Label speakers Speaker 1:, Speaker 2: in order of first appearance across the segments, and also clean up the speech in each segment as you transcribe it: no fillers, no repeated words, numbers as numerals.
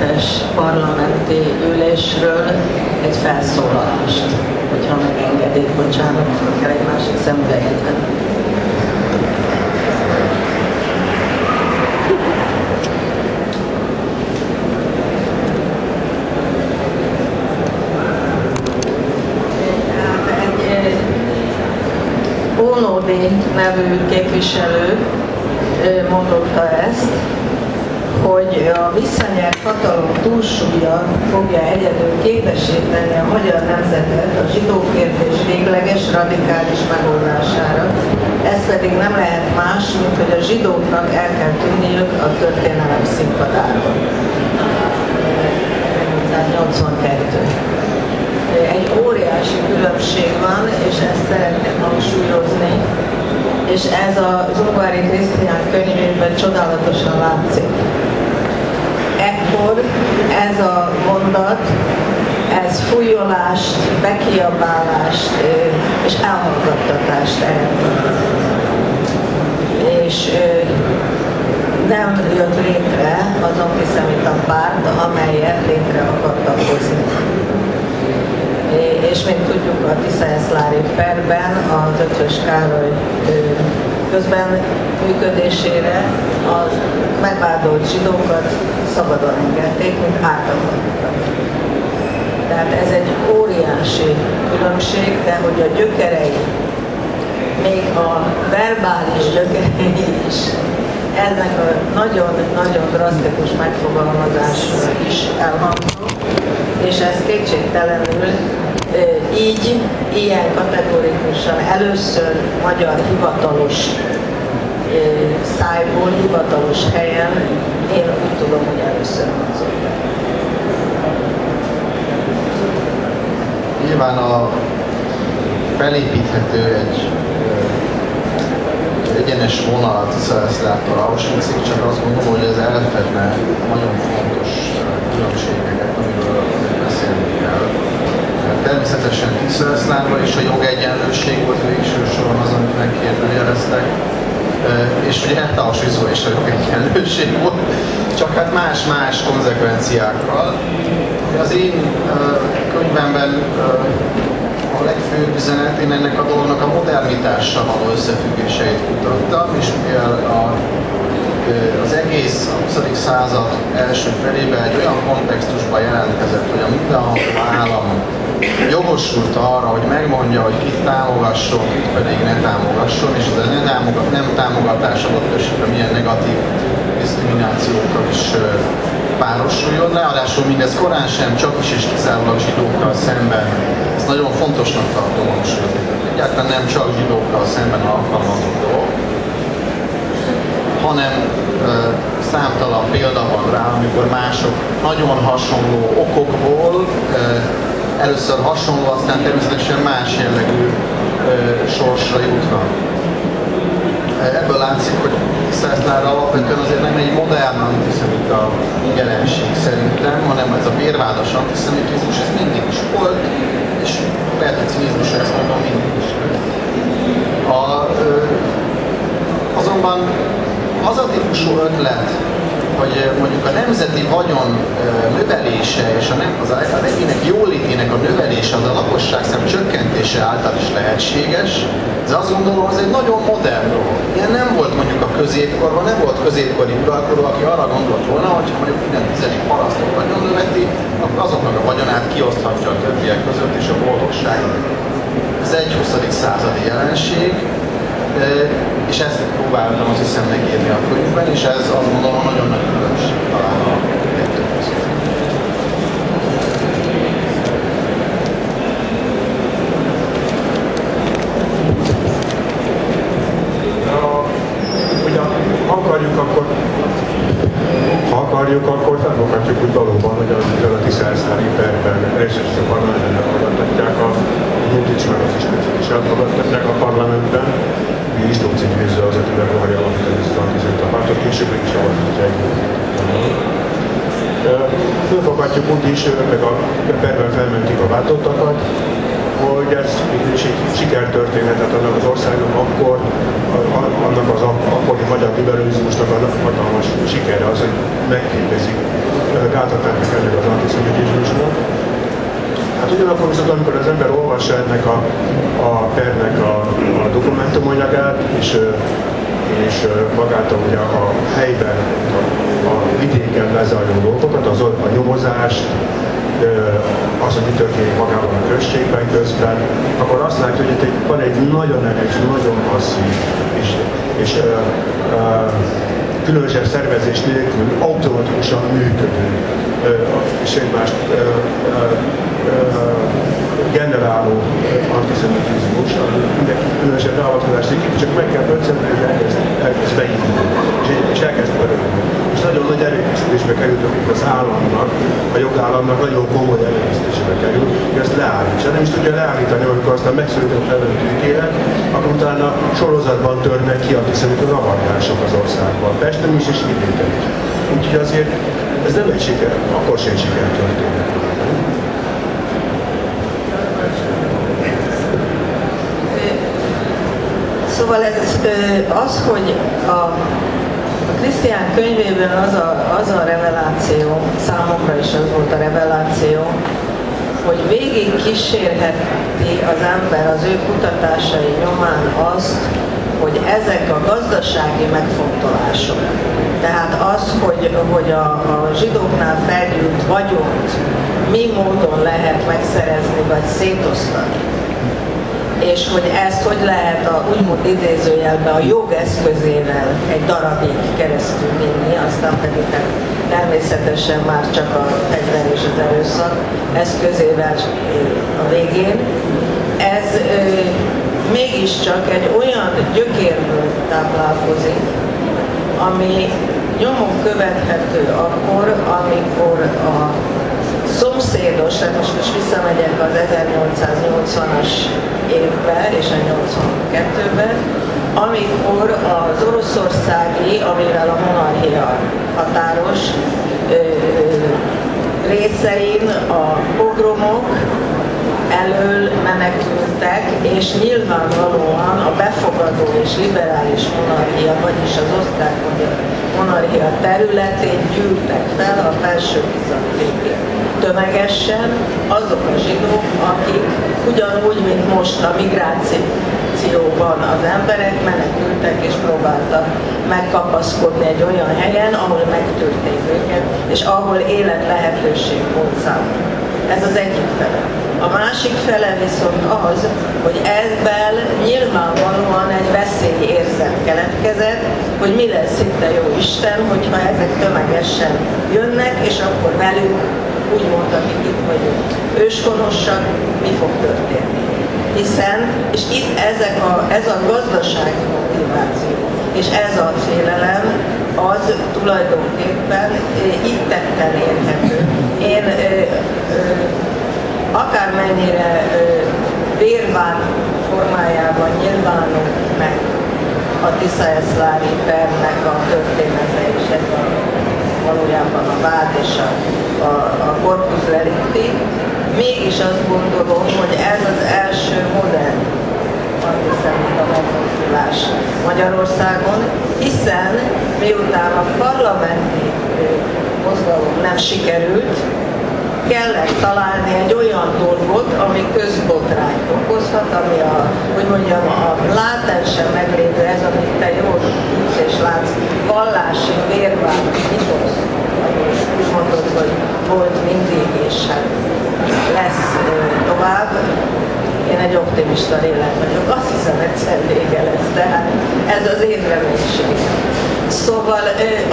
Speaker 1: 2017-es parlamenti ülésről egy felszólalást, hogyha megengedik, bocsánat, kell egy másik szemüveget venni. Ónodi nevű képviselő mondotta ezt, hogy a visszanyert hatalom túlsúlya fogja egyedül képesíteni a magyar nemzetet a zsidó kérdés végleges, radikális megoldására. Ez pedig nem lehet más, mint hogy a zsidóknak el kell tűnniük a történelem színpadáról. 1982. Egy óriási különbség van, és ezt szeretném hangsúlyozni, és ez az Ungvári Krisztián könyvében csodálatosan látszik. Ekkor ez a mondat, ez fújolást, bekiabálást és elhallgattatást eredményez. És nem jött létre az antiszemita párt, amelyet létre akartak hozni. És mint tudjuk, a Tisza-Eszlári perben az Ötvös Károly közben működésére a megvádolt zsidókat szabadon engedték, mint ártatlanul. Tehát ez egy óriási különbség, de hogy a gyökerei, még a verbális gyökerei is ennek a nagyon drasztikus megfogalmazásra is elhangzó, és ez kétségtelenül így, ilyen kategorikusan először magyar hivatalos szájból, hivatalos helyen, én úgy tudom, hogy először hangzott.
Speaker 2: Nyilván felépíthető egy egyenes vonal a Tisza-Eszlától Auschwitzig, csak azt gondolom, hogy ez elfedne nagyon fontos különbségeket, amiről beszélni kell. Természetesen Tisza-Eszlátban is a jogegyenlőség volt végső soron az, amit megkérdőjeleztek, és ugye Auschwitzban is a jogegyenlőség volt, csak hát más-más konzekvenciákkal. Az én könyvemben a legfőbb üzenet, én ennek a dolognak a modernitással való összefüggéseit kutattam, és mivel az egész a 20. század első felében egy olyan kontextusban jelentkezett, hogy a mindenható állam jogosult arra, hogy megmondja, hogy kit támogasson, kit pedig ne támogasson, és ez a nem támogatás adott esetben milyen negatív diszkriminációkkal is párosuljon. Ráadásul mindez korán sem csak is és kizárólag zsidókkal szemben. Ezt nagyon fontosnak tartom hangsúlyozni. Egyáltalán nem csak zsidókkal szemben alkalmazott dolog, hanem számtalan példa van rá, amikor mások nagyon hasonló okokból, először hasonló, aztán természetesen más jellegű sorsra jutnak. Ebből látszik, hogy Tisza-Eszlár alapvetően azért nem egy modern antiszemita jelenség szerintem, hanem ez a vérvádas antiszemitizmus, ez mindig is volt, és lehet, hogy cinizmusra ezt mondom, mindig is. Azonban az a típusú ötlet, hogy mondjuk a nemzeti vagyon növelése és az egyének jólétének a növelése az a lakosság szám csökkentése által is lehetséges, de azt gondolom, az egy nagyon modern dolog. Ilyen nem volt mondjuk a középkorban, nem volt középkori uralkodó, aki arra gondolt volna, hogy ha mondjuk minden 10. parasztot vagyon növeti, akkor azoknak a vagyonát kioszthatja a többiek között és a boldogság. Ez egy 20. századi jelenség, és ezt próbáltam azt hiszem megírni a könyvben, és ez azt gondolom nagyon nagy különbség talán a kettő között.
Speaker 3: Ha akarjuk, akkor felfoghatjuk, hogy valóban, hogy a Tisza-Eszlári perben elsősorban nagyon elhallgattatják a Nyújtics meg az Iskocsit is elhallgattatják a parlamentben. Istóci Győző az, aki megvárja alapítani az antiszemita pártot, később is alapítják. Fölfoghatjuk úgy is, meg a perben felmentik a váltottakat, hogy ez is egy sikertörténetet annak az országnak akkor, annak az akkori magyar liberalizmusnak a hatalmas sikere az, hogy megkérdezik, gátatták ennek az antiszemitizmusnak. Hát ugyanakkor viszont, amikor az ember olvassa ennek a pernek a dokumentumanyagát, és magát ugye a helyben, a vidéken lezajló dolgokat, a nyomozást, az, hogy mi történik magában a községben közben, akkor azt látja, hogy itt van egy nagyon erős, nagyon masszív és különösebb szervezés nélkül automatikusan működő és egymást generáló antiszemitizmus, mindenki különösebb ráavatkozást így, csak meg kell pöccenteni, hogy elkezd beindulni, és elkezd pörögni. És nagyon nagy erőfeszítésbe került, amikor az államnak, a jogállamnak nagyon komoly erőfeszítésbe kerül, hogy ezt leállítsa. Nem is tudja leállítani, amikor aztán megszületett elleni ítélet, akkor utána sorozatban törnek ki antiszemita ravargások az országban. Pesten is és vidéken is. Úgyhogy azért ez nem egy siker, akkor sem siker történet.
Speaker 1: Szóval az, hogy a Krisztián könyvében az a reveláció, számomra is az volt a reveláció, hogy végig kísérheti az ember az ő kutatásai nyomán azt, hogy ezek a gazdasági megfontolások, tehát az, hogy a zsidóknál felgyűlt vagyont mi módon lehet megszerezni vagy szétosztani, és hogy ezt hogy lehet úgymond idézőjelben a jog eszközével egy darabig keresztül vinni, aztán pedig természetesen már csak a fegyver és az erőszak eszközével a végén. Ez mégiscsak egy olyan gyökérből táplálkozik, ami nyomon követhető akkor, amikor a szomszédos, tehát most visszamegyek az 1880-as évbe és a 82-be, amikor az oroszországi, amivel a monarchia határos részein a pogromok elől menekültek, és nyilvánvalóan a befogadó és liberális monarchia, vagyis az osztrák monarchia területén gyűltek fel a felső bizantinék tömegesen azok a zsidók, akik ugyanúgy, mint most a migrációban az emberek menekültek és próbáltak megkapaszkodni egy olyan helyen, ahol megtörték őket, és ahol élet lehetőség volt számukra. Ez az egyik fele. A másik fele viszont az, hogy ezzel nyilvánvalóan egy veszélyérzet keletkezett, hogy mi lesz itt a jó Isten, hogyha ezek tömegesen jönnek, és akkor velük úgy mondta, akik itt vagyunk őshonosak, mi fog történni. Hiszen, és itt ez a gazdasági motiváció, és ez a félelem, az tulajdonképpen itt tetten érhető. Én akármennyire vérvád formájában nyilvánul meg a Tisza-Eszlári pernek a története, és ez valójában a vád és a corpus delicti, mégis azt gondolom, hogy ez az első modern antiszemita megmozdulás Magyarországon, hiszen miután a parlamenti mozgalom nem sikerült, kellett találni egy olyan dolgot, ami közbotrányt okozhat, ami a látensen meglévő, ez amit te jól tudsz és látsz, vallási vérvád mitosz, úgy mondod, hogy volt mindig és hát lesz tovább. Én egy optimista lélek vagyok, azt hiszem egyszer vége lesz, tehát ez az én reménységem. Szóval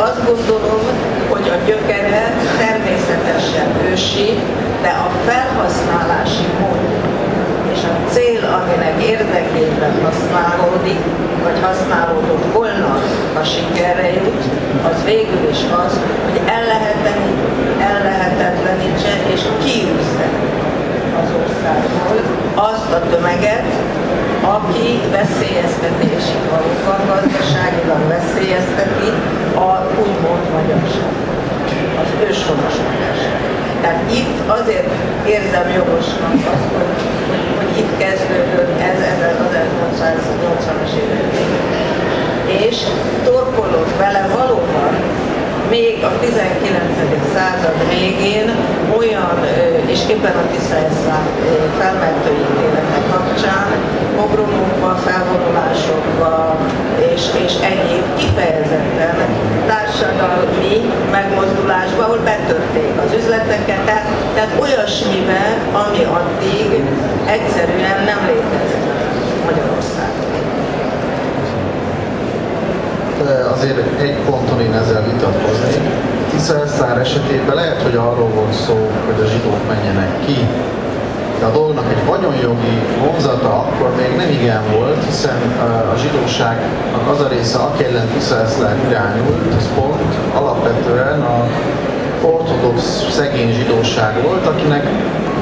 Speaker 1: azt gondolom, hogy a gyökere természetesen ősi, de a felhasználási mód és a cél, aminek érdekében használódik, vagy használódott volna, ha sikerre jut, az végül is az, hogy ellehetetlenítse és kiűzze az országból azt a tömeget, aki veszélyeztetési valóban gazdaságilag veszélyezteti a úgymond magyarság, az őshonos magyarság. Tehát itt azért érzem jogosnak azt, hogy még a 19. század végén olyan, és éppen a Tisza-eszlám felmentő ítéletek kapcsán, pogromokba, felvonulásokba és egyéb kifejezetten társadalmi megmozdulásba, ahol betörték az üzleteket, tehát olyasmivel, ami addig egyszerűen nem létezett Magyarországon.
Speaker 2: Azért egy ponton én ezzel vitatkozni. Tisza-eszlár esetében lehet, hogy arról volt szó, hogy a zsidók menjenek ki, de a dolognak egy vagyonjogi vonzata akkor még nem igen volt, hiszen a zsidóságnak az a része, aki ellen Tisza-eszlár irányult, az pont alapvetően a ortodox szegény zsidóság volt, akinek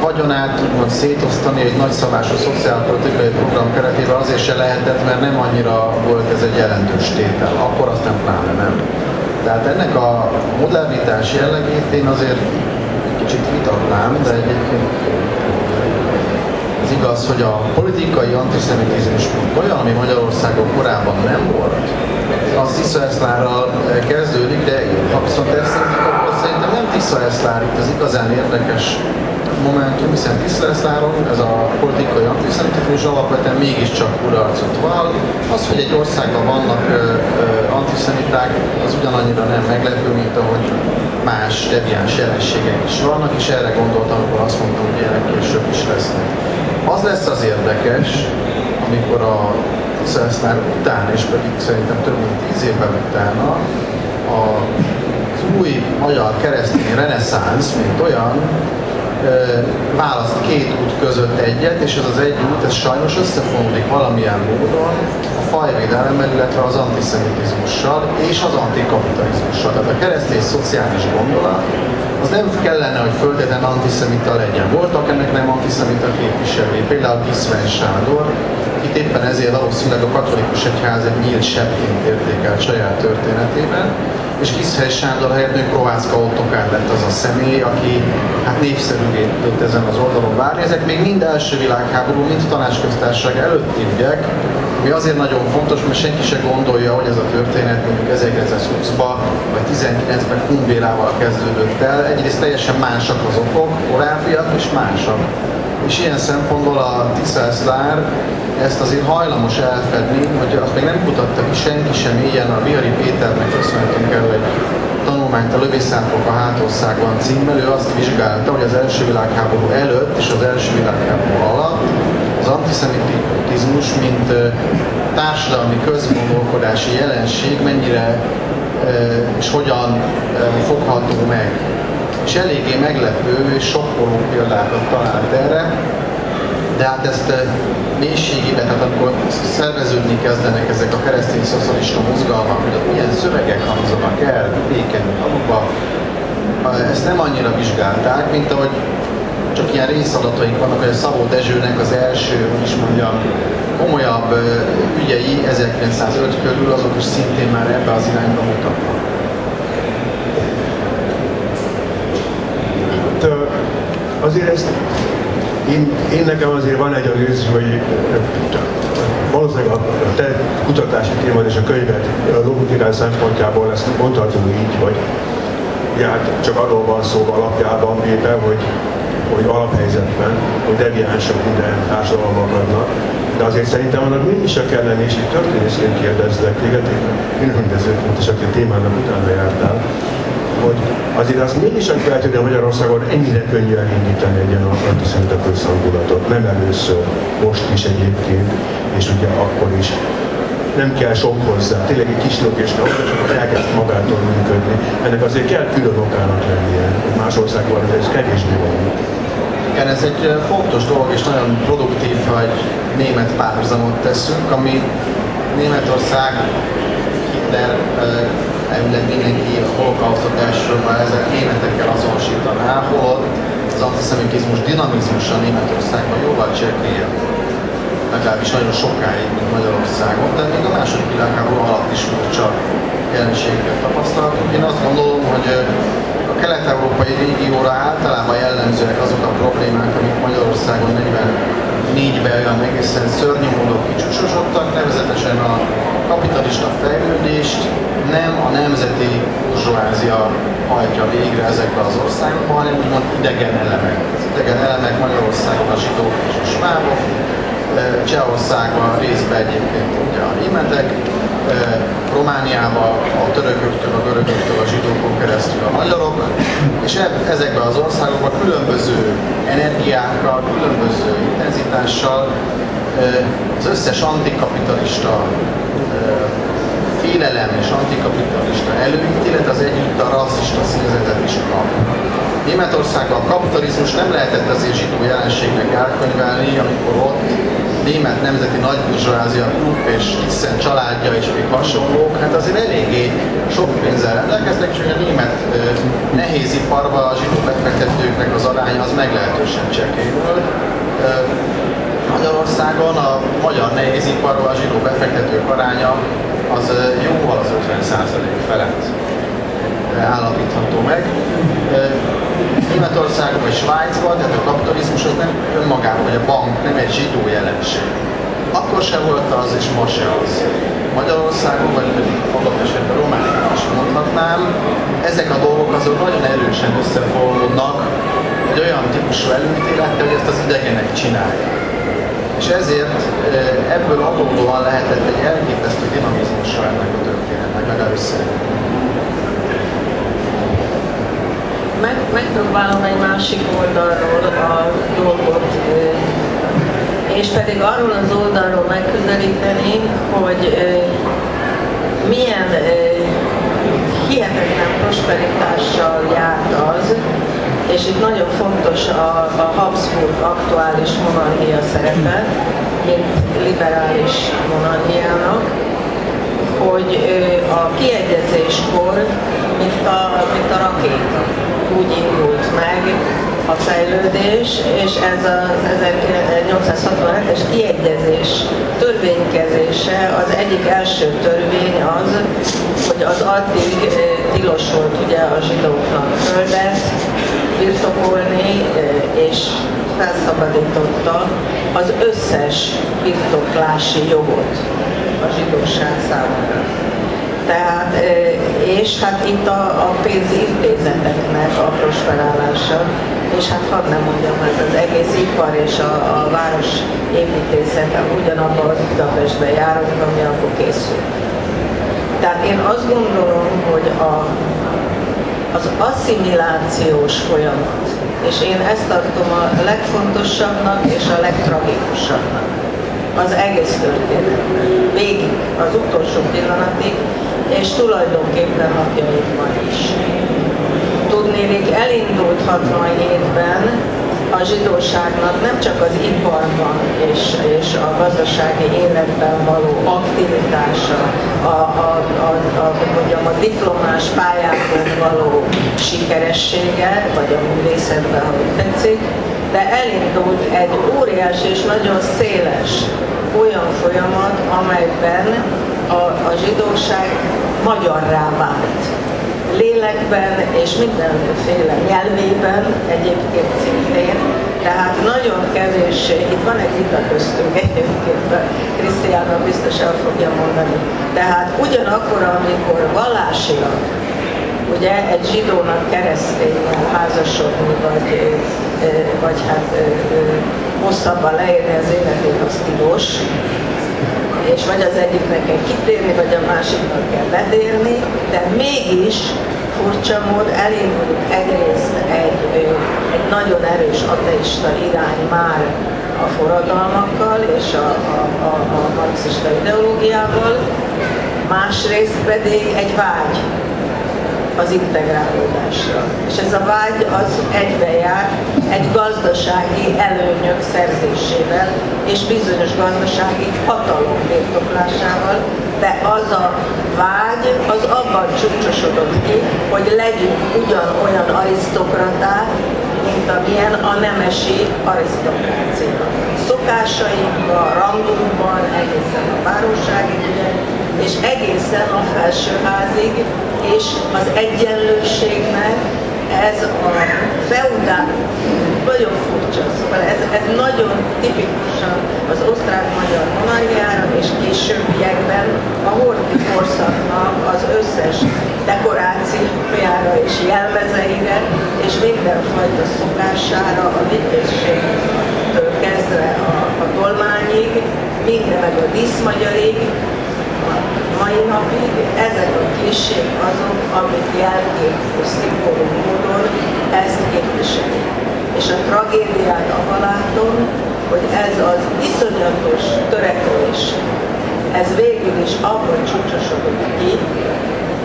Speaker 2: vagyonát úgymond szétosztani egy nagyszabású szociálpolitikai program keretében azért se lehetett, mert nem annyira volt ez egy jelentős tétel. Akkor aztán pláne nem. Tehát ennek a modernitás jellegét én azért kicsit vitatnám, de egyébként az igaz, hogy a politikai antiszemitizmus olyan, ami Magyarországon korábban nem volt, az Tisza-eszlárral kezdődik, de ha viszont ezt akkor szerintem nem Tisza-eszlár itt az igazán érdekes momentum, hiszen Tisza-eszláron ez a politikai antiszemitizmus alapvetően mégiscsak kudarcot vall. Az, hogy egy országban vannak antiszemiták, az ugyanannyira nem meglepő, mint ahogy más deviáns jelenségek is vannak, és erre gondoltam, amikor azt mondtam, hogy ilyenek később is lesznek. Az lesz az érdekes, amikor a Tisza-eszlár után, és pedig szerintem több mint 10 évvel utána az új magyar keresztény reneszánsz, mint olyan, választ két út között egyet, és ez az egy út, ez sajnos összefonódik valamilyen módon a fajvédelemmel, illetve az antiszemitizmussal és az antikapitalizmussal. Tehát a keresztény szociális gondolat az nem kellene, hogy föltétlenül antiszemita legyen. Voltak ennek nem antiszemita képviselői, például Kiszvány Sándor, itt éppen ezért valószínűleg a katolikus egyház egy nyílt sebbként értékelt saját történetében, és Kiszvány Sándor helyett még Prohászka Ottokár lett az a személy, aki hát népszerűvé tudott ezen az oldalon várni. Ezek még mind első világháború, mind tanácsköztársaság előtti ügyek, ami azért nagyon fontos, mert senki se gondolja, hogy ez a történet mondjuk 1920-ban vagy 19-ben Kunbélával kezdődött el. Egyrészt teljesen másak az okok, korábbiak és másak. És ilyen szempontból a Tisza-eszlár ezt azért hajlamos elfedni, hogy azt még nem kutatta ki senki sem ilyen, a Vihari Péternek köszönhetünk el egy tanulmányt, a Lövészárkok a Hátországban címmel, ő azt vizsgálta, hogy az első világháború előtt és az első világháború alatt az antiszemitizmus, mint társadalmi közgondolkodási jelenség mennyire és hogyan fogható meg. És eléggé meglepő és sokkoló példákat talált erre, de hát ezt mélységében, tehát amikor szerveződni kezdenek ezek a keresztény szocialista mozgalmak, hogy milyen szövegek hangzanak el békenül abba, ezt nem annyira vizsgálták, mint ahogy csak ilyen részadataink vannak, hogy a Szabó Dezsőnek az első, hogy is mondjam, komolyabb ügyei 1905 körül, azok is szintén már ebbe az irányba mutatnak.
Speaker 3: Azért ezt, én nekem azért van egy az érzés, hogy valószínűleg a te kutatási témad és a könyvet a logikás szempontjából ezt mondhatjuk így, hogy hát csak arról van szó alapjában véve, hogy alaphelyzetben, hogy deviánsok minden társadalomban vannak, de azért szerintem annak mégis a kellene, és itt történészként kérdezlek téged, én rendezőként is, aki a témának utána jártál, hogy azért azt mégis kell tudni, hogy Magyarországon ennyire könnyű elindítani egy ilyen antiszemita közhangulatot. Nem először, most is egyébként, és ugye akkor is. Nem kell sok hozzá, tényleg egy kis lökésre, csak elkezd magától működni. Ennek azért kell külön okának lennie, más országban ez kevésbé van.
Speaker 2: Igen, ez egy fontos dolog, és nagyon produktív, hogy német párhuzamot teszünk, ami Németország, Hitler, elvileg mindenki a holokausztot elsősorban ezek németekkel azonosítaná, holott az antiszemitizmus dinamizmusa Németországban jóval csekélyebb, legalábbis nagyon sokáig, mint Magyarországon, de még a második világháború alatt is furcsa jelenségeket tapasztaltunk. Én azt gondolom, hogy a kelet-európai régióra általában jellemzőek azok a problémák, amik Magyarországon 40 2004-ben olyan egészen szörnyű módon kicsúcsosodtak, nevezetesen a kapitalista fejlődést nem a nemzeti burzsóázia hajtja végre ezekben az országokban, hanem úgymond idegen elemek. Az idegen elemek Magyarországon a zsidók és a svábok, Csehországban részben egyébként ugye a németek, Romániában a törököktől, a görögöktől, a zsidókon keresztül a magyarok, és ezekben az országokban különböző energiákkal, különböző intenzitással az összes antikapitalista félelem és antikapitalista előítélet az együtt a rasszista színezetet is kap. Németországban a kapitalizmus nem lehetett azért zsidó jelenségnek elkönyvelni, amikor ott német nemzeti nagyburzsóázia klub és Thyssen családja és még hasonlók, hát azért eléggé sok pénzzel rendelkeznek, és a német nehéziparban a zsidó befektetőknek az aránya az meglehetősen csekély volt. Magyarországon a magyar nehéziparban a zsidó befektetők aránya az jóval az 50% felett állapítható meg. Németországban vagy Svájcban, tehát a kapitalizmus az nem önmagában, vagy a bank nem egy zsidó jelenség. Akkor se volt az, és ma se az. Magyarországon, vagy pedig adott esetben Romániában is mondhatnám, ezek a dolgok azok nagyon erősen összefonódnak egy olyan típusú előítélettel, hogy ezt az idegenek csinálják. És ezért ebből adódóan lehetett egy elképesztő dinamizmusa ennek a történetnek, legalábbis szerintem.
Speaker 1: Megpróbálom egy másik oldalról a dolgot, és pedig arról az oldalról megközelíteni, hogy milyen hihetetlen prosperitással járt az, és itt nagyon fontos a Habsburg aktuális monarchia szerepe, mint liberális monarchiának, hogy a kiegyezéskor, mint a rakéta, úgy indult meg a fejlődés, és ez az 1867-es kiegyezés törvénykezése, az egyik első törvény az, hogy az addig tilos volt ugye a zsidóknak földet birtokolni, és felszabadította az összes birtoklási jogot a zsidóság számára. Tehát, és hát itt a pénzintézeteknek a prosperálása, és hát hadd nem mondjam, hát az egész ipar és a város építészet ugyanabban az Budapestben járunk, ami akkor készül. Tehát én azt gondolom, hogy az asszimilációs folyamat, és én ezt tartom a legfontosabbnak és a legtragikusabbnak az egész történetben, végig, az utolsó pillanatig, és tulajdonképpen napjainkban is. Tudnélik, elindult 67-ben a zsidóságnak nem csak az iparban és a gazdasági életben való aktivitása, a diplomás pályákon való sikeressége, vagy a művészetben, ha úgy tetszik, de elindult egy óriási és nagyon széles olyan folyamat, amelyben a zsidóság magyarrá vált. Lélekben és mindenféle nyelvében egyébként szintén, tehát nagyon kevéssé, itt van egy vita köztünk egyébként, Krisztiána biztos el fogja mondani, tehát ugyanakkor, amikor vallásilag, ugye egy zsidónak keresztényel házasodni, vagy hát hosszabban leérni az életét, az tilos, és vagy az egyiknek kell kitérni, vagy a másiknak kell betérni, de mégis furcsa mód elindult egyrészt egy nagyon erős ateista irány már a forradalmakkal és a marxista ideológiával, másrészt pedig egy vágy az integrálódásra. És ez a vágy az egybejár egy gazdasági előnyök szerzésével és bizonyos gazdasági hatalom birtoklásával, de az a vágy az abban csúcsosodott ki, hogy legyünk ugyanolyan arisztokraták, mint amilyen a nemesi arisztokrácia. Szokásainkban, rangunkban, egészen a báróságig, és egészen a felsőházig, és az egyenlőségnek ez a feudál nagyon furcsa, szóval ez nagyon tipikusan az osztrák-magyar monarchiára és későbbiekben a horthy korszaknak az összes dekorációjára és jelmezeire és mindenfajta szokására, a vitézségtől kezdve a tolmányig, minden meg a díszmagyarig, mai napig ezek a klisék azok, amik jelkép és szimbolum módon ezt képviseli. És a tragédiát abban látom, hogy ez az iszonyatos törekvés, ez végül is abban csúcsosodik ki,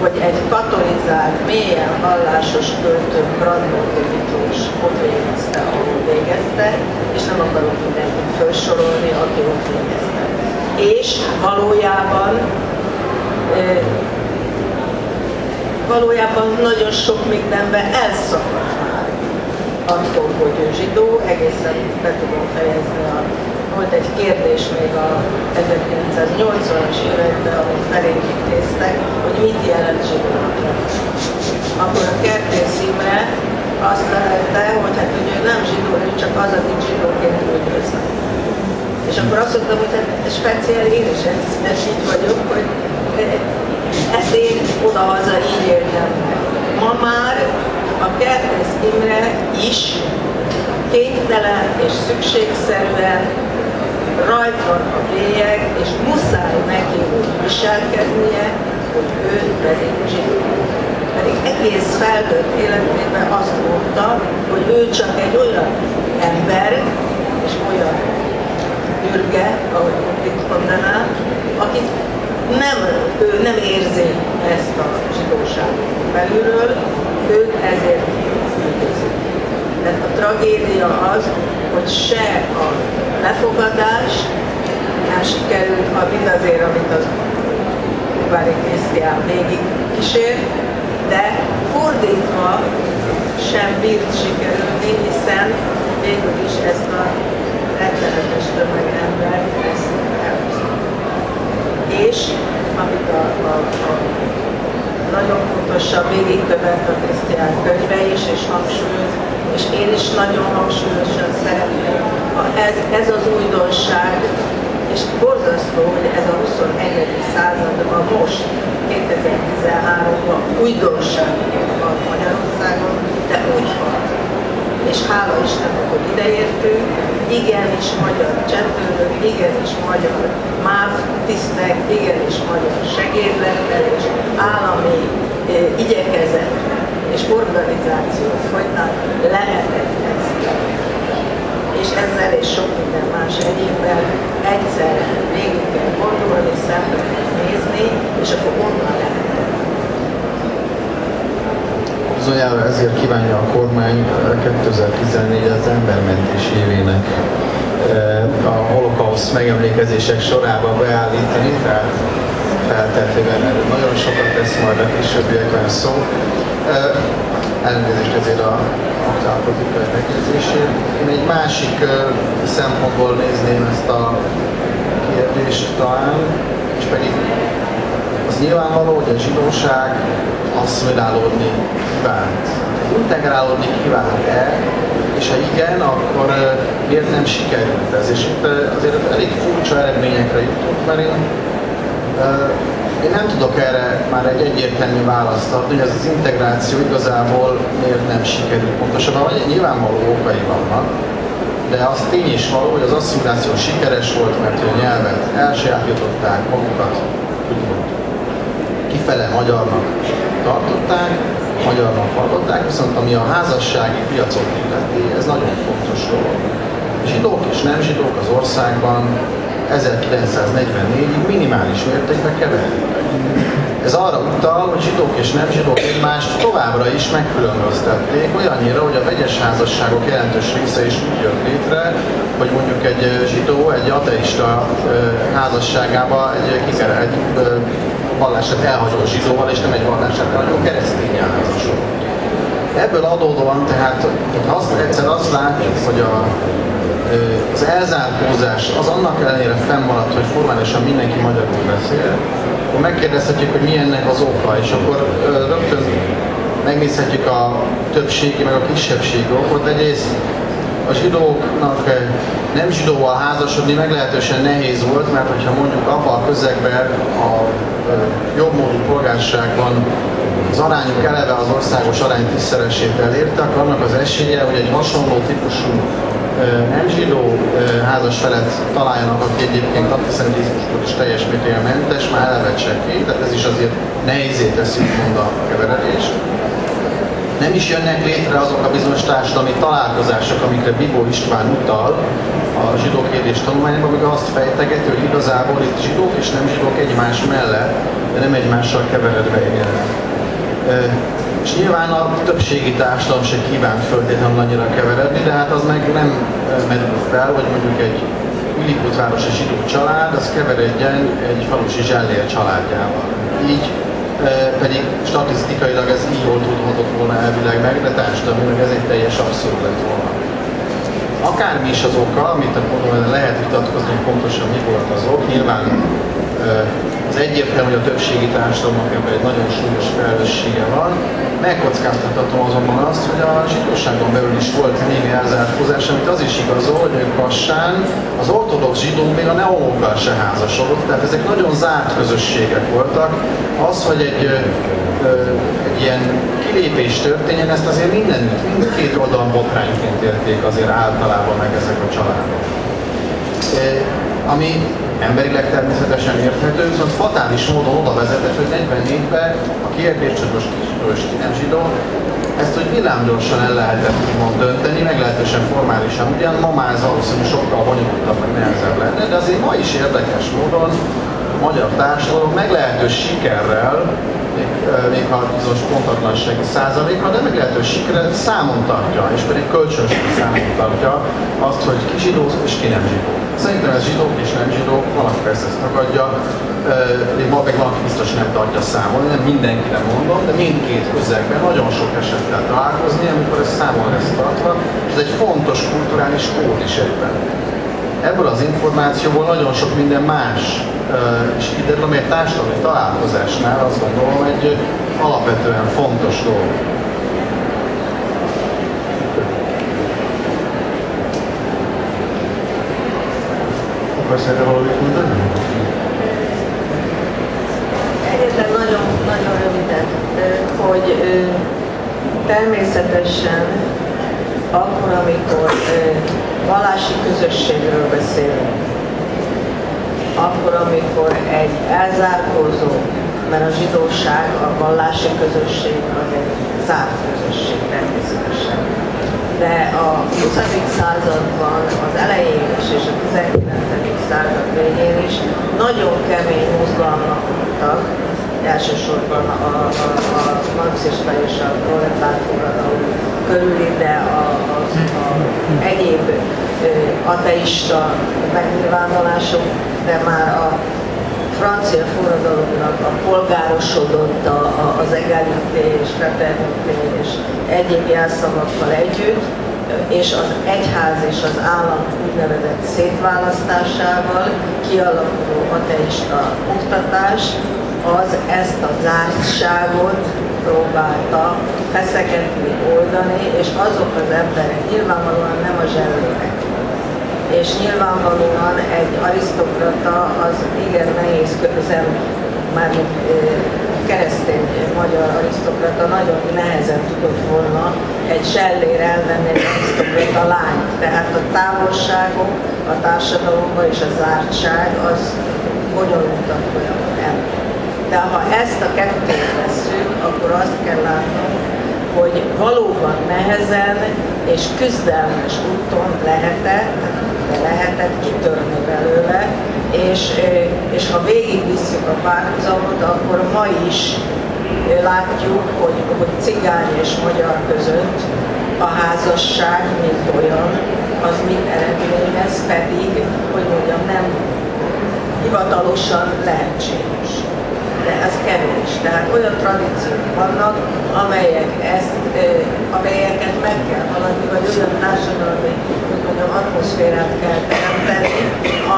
Speaker 1: hogy egy katolizált, mélyen vallásos költő Radnóti Miklós ott végezte, ahol végezte, és nem akarok mindenkit felsorolni, aki ott végezte. És valójában nagyon sok mindenben elszakadt már attól, hogy ő zsidó, egészen be tudom fejezni, volt egy kérdés még a 1980-as években, amit felénk intéztek, hogy mit jelent zsidónak. Akkor a Kertész Imre azt felelte, hogy hát hogy ő nem zsidó, ő csak az, akit zsidóként üldöznek. És akkor azt mondtam, hogy hát speciál én is ez így vagyok, hogy ezt én oda-haza így éltem meg. Ma már a Kertész Imre is kénytelen és szükségszerűen rajt van a bélyeg, és muszáj neki úgy viselkednie, hogy ő pedig zsidó. Pedig egész felnőtt életében azt mondta, hogy ő csak egy olyan ember, és olyan ürge, ahogy itt mondaná, akit ő nem érzi ezt a zsidóságot belülről, őt ezért üldözik. Tehát a tragédia az, hogy se a lefogadás nem sikerült, mindazért, amit az Udvari Krisztián végig kísért, de fordítva sem bírt sikerülni, hiszen végül is ezt a rettenetes tömegember ezt elhozta. És amit a nagyon fontosan végigkövet a Krisztián könyve is, és hangsúlyoz, és én is nagyon hangsúlyosan szeretném, ez az újdonság, és borzasztó, hogy ez a 21. században most, 2013-ban újdonságként van Magyarországon, de úgy van. És hála Istennek, hogy ideértünk, igenis magyar csendőrök, igenis magyar MÁV tisztek, igenis magyar segédlettel és állami igyekezettel és organizáció folytán lehetett ezt. És ezzel és sok minden más egyébben egyszerre végig kell gondolni, szembe kell nézni, és akkor onnan lehet.
Speaker 2: Bizonyára ezért kívánja a kormány 2014 az embermentés évének a holokauszt megemlékezések sorába beállítani, tehát feltehetően erről nagyon sokat lesz majd a későbbiekben szó. Elnézést ezért a aktuálpolitikai megjegyzésért. Én egy másik szempontból nézném ezt a kérdést talán, és pedig az nyilvánvaló, hogy a zsidóság asszimilálódni kívánt. Integrálódni kívánt-e, és ha igen, akkor miért nem sikerült ez? És itt azért elég furcsa eredményekre jutunk, mert én nem tudok erre már egy egyértelmű választ adni, hogy ez az integráció igazából miért nem sikerült. Pontosabban nyilvánvaló okai vannak, de az tény is való, hogy az asszimiláció sikeres volt, mert a nyelvet elsajátították, magukat úgymond kifele magyarnak tartották, magyarnak hallották, viszont ami a házassági piacot illeti, ez nagyon fontos dolog. Zsidók és nem zsidók az országban 1944-ig minimális mértékben keveredtek. Ez arra utal, hogy zsidók és nem zsidók egymást továbbra is megkülönböztették, olyannyira, hogy a vegyes házasságok jelentős része is úgy jött létre, hogy mondjuk egy zsidó, egy ateista házasságába egy vallását elhagyó zsidóval, és nem egy vallását elhagyó keresztényel házasodott. Ebből adódóan tehát, ha egyszer azt látjuk, hogy az elzárkózás az annak ellenére fennmaradt, hogy formálisan mindenki magyarul beszél, akkor megkérdezhetjük, hogy mi ennek az oka, és akkor rögtön megnézhetjük a többségi, meg a kisebbségi okot. Egyrészt a zsidóknak nem zsidóval házasodni meglehetősen nehéz volt, mert hogyha mondjuk abban a közegben a jobbmódú polgárságban az arányuk eleve az országos arány 10-szeresét elérte, akkor annak az esélye, hogy egy hasonló típusú nem zsidó házasfelet találjanak, aki egyébként antiszemitizmustól is teljes mértékben mentes, már eleve csekély, tehát ez is azért nehézé teszi úgymond a keveredést. Nem is jönnek létre azok a bizonyos társadalmi találkozások, amikre Bibó István utal a zsidó kérdés tanulmányában, amíg azt fejtegeti, hogy igazából itt zsidók és nem zsidók egymás mellett, de nem egymással keveredve élnek. És nyilván a többségi társadalom se kívánt föltétlenül annyira keveredni, de hát az meg nem merül fel, hogy mondjuk egy Illiputvárosi zsidó család, az keveredjen egy falusi zsellér családjával. Így pedig statisztikailag ez így oldódhatott volna elvileg meg, de társadalmilag ez egy teljes abszurd lett volna. Akármi is az oka, amit mondom, lehet vitatkozni, hogy pontosan mi volt az ok, nyilván az egyértelmű, hogy a többségi társadalomnak ebben egy nagyon súlyos felelőssége van. Megkockáztathatom azonban azt, hogy a zsidóságon belül is volt némi elzárkózás, amit az is igazol, hogy ők Kassán az ortodox zsidó még a neomokkal se házasodott, tehát ezek nagyon zárt közösségek voltak. Az, hogy egy ilyen kilépés történjen, ezt azért mindkét oldalon botrányként érték azért általában meg ezek a családok. Ami emberileg természetesen érthető, viszont fatális módon oda vezetett, hogy 44-ben a kérdéscsatos zsidó és ki nem zsidó, ezt úgy villámgyorsan el lehetett úgymond dönteni, meglehetősen formálisan. Ugyan ma már ez valószínűleg sokkal bonyolultabb, meg nehezebb lenne, de azért ma is érdekes módon a magyar társadalom meglehetős sikerrel, még ha bizonyos pontatlansági százaléka, de meglehetős sikerrel számon tartja, és pedig kölcsönösen számon tartja azt, hogy ki zsidó és ki nem zsidó. Szerintem ez zsidók és nem zsidók, valaki persze ezt tagadja, még valaki biztos nem tartja számon, nem mindenkire mondom, de mindkét közegben nagyon sok esettel találkozni, amikor ez számon lesz tartva, és ez egy fontos kulturális kód is egyben. Ebből az információból nagyon sok minden más is kiderül, ami egy társadalmi találkozásnál azt gondolom egy alapvetően fontos dolog.
Speaker 3: Akarsz erre valamit mondani?
Speaker 1: Egyetlen nagyon röviden, hogy természetesen akkor, amikor vallási közösségről beszélünk, akkor, amikor egy elzárkózó, mert a zsidóság, a vallási közösség az egy zárt közösség természetesen. De a 20. században az elején is és a 19. század végén is nagyon kemény mozgalmak voltak, elsősorban a marxista és a proletár forradalom körüli, de egyéb ateista megnyilvánulások, de már a francia forradalomnak a polgárosodott az egalité és fraternité és egyéb jelszavakkal együtt, és az egyház és az állam úgynevezett szétválasztásával kialakuló ateista oktatás, az ezt a zártságot próbálta feszegetni, oldani, és azok az emberek nyilvánvalóan nem a zsellérek. És nyilvánvalóan egy arisztokrata az igen nehéz közel, mármint keresztény magyar arisztokrata nagyon nehezen tudott volna egy zsellér elvenni egy arisztokrata lányt. Tehát a távolságok a társadalomban és a zártság az bonyolultabb folyamat el. De ha ezt a kettőt vesszük, akkor azt kell látnunk, hogy valóban nehezen és küzdelmes úton lehetett kitörni belőle, és ha végigvisszük a párhuzamot, akkor ma is látjuk, hogy cigány és magyar között a házasság, mint olyan, az mit eredményez, pedig, hogy mondjam, nem hivatalosan lehetséges. De ez kevés. Tehát olyan tradíciók vannak, amelyeket meg kell haladni, vagy olyan társadalmi, hogy mondjam, atmoszférát kell teremteni,